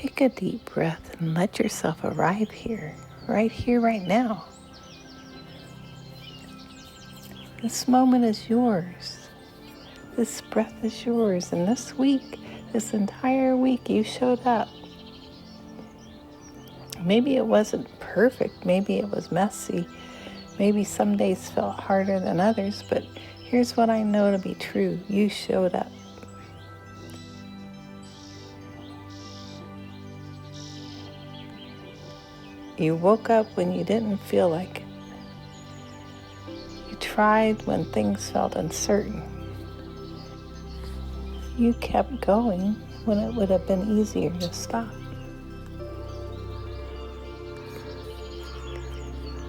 Take a deep breath and let yourself arrive here, right now. This moment is yours. This breath is yours. And this week, this entire week, you showed up. Maybe it wasn't perfect. Maybe it was messy. Maybe some days felt harder than others. But here's what I know to be true. You showed up. You woke up when you didn't feel like it. You tried when things felt uncertain. You kept going when it would have been easier to stop.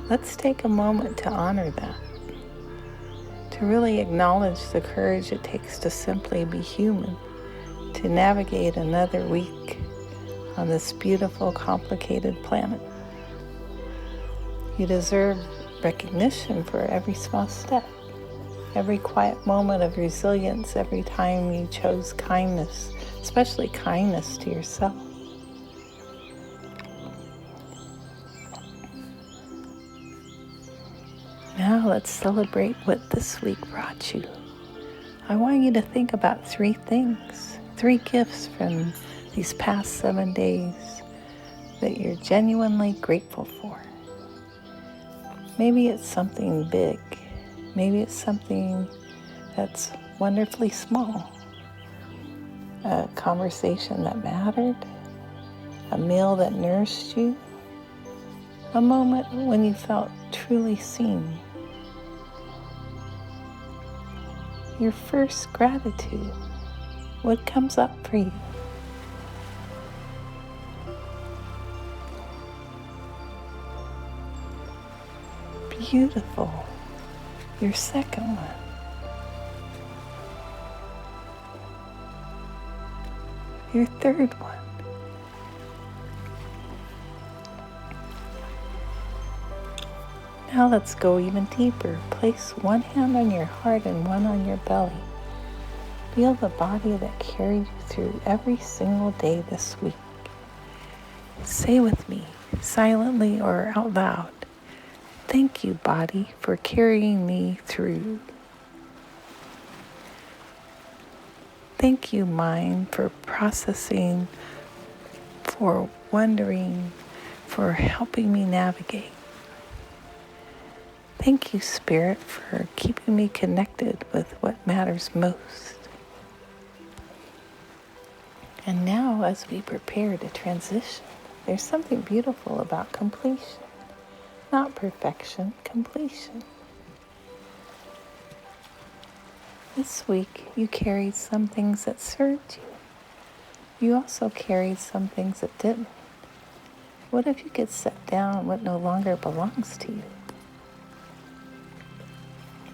Let's take a moment to honor that, to really acknowledge the courage it takes to simply be human, to navigate another week on this beautiful, complicated planet. You deserve recognition for every small step, every quiet moment of resilience, every time you chose kindness, especially kindness to yourself. Now let's celebrate what this week brought you. I want you to think about 3 things, 3 gifts from these past 7 days that you're genuinely grateful for. Maybe it's something big. Maybe it's something that's wonderfully small. A conversation that mattered, a meal that nourished you, a moment when you felt truly seen. Your first gratitude, what comes up for you? Beautiful. Your second one. Your third one. Now let's go even deeper. Place one hand on your heart and one on your belly. Feel the body that carried you through every single day this week. Say with me, silently or out loud, thank you, body, for carrying me through. Thank you, mind, for processing, for wondering, for helping me navigate. Thank you, Spirit, for keeping me connected with what matters most. And now, as we prepare to transition, there's something beautiful about completion. Not perfection, completion. This week, you carried some things that served you. You also carried some things that didn't. What if you could set down what no longer belongs to you?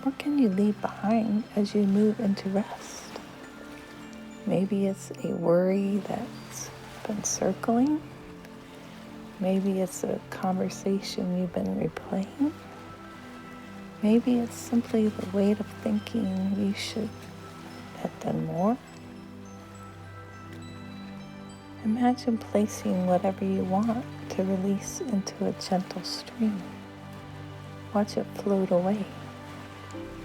What can you leave behind as you move into rest? Maybe it's a worry that's been circling. Maybe it's a conversation you've been replaying. Maybe it's simply the weight of thinking you should have done more. Imagine placing whatever you want to release into a gentle stream. Watch it float away.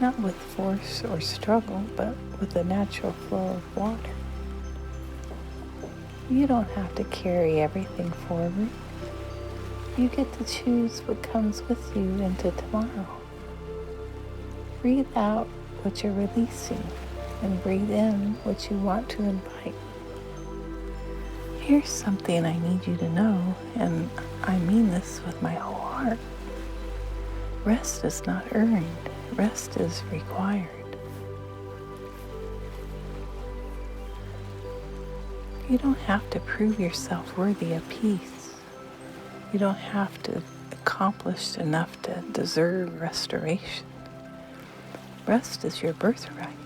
Not with force or struggle, but with the natural flow of water. You don't have to carry everything forward. You get to choose what comes with you into tomorrow. Breathe out what you're releasing and breathe in what you want to invite. Here's something I need you to know, and I mean this with my whole heart. Rest is not earned. Rest is required. You don't have to prove yourself worthy of peace. You don't have to accomplish enough to deserve restoration. Rest is your birthright.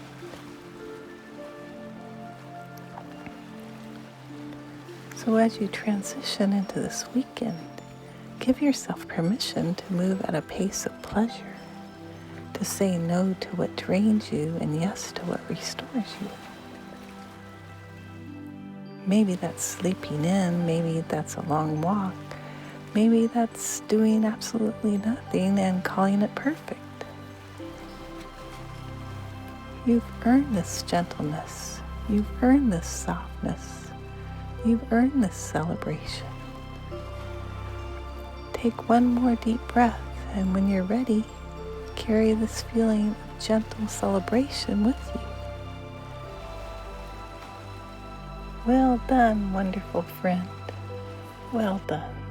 So as you transition into this weekend, give yourself permission to move at a pace of pleasure, to say no to what drains you and yes to what restores you. Maybe that's sleeping in, maybe that's a long walk, maybe that's doing absolutely nothing and calling it perfect. You've earned this gentleness. You've earned this softness. You've earned this celebration. Take one more deep breath, and when you're ready, carry this feeling of gentle celebration with you. Well done, wonderful friend. Well done.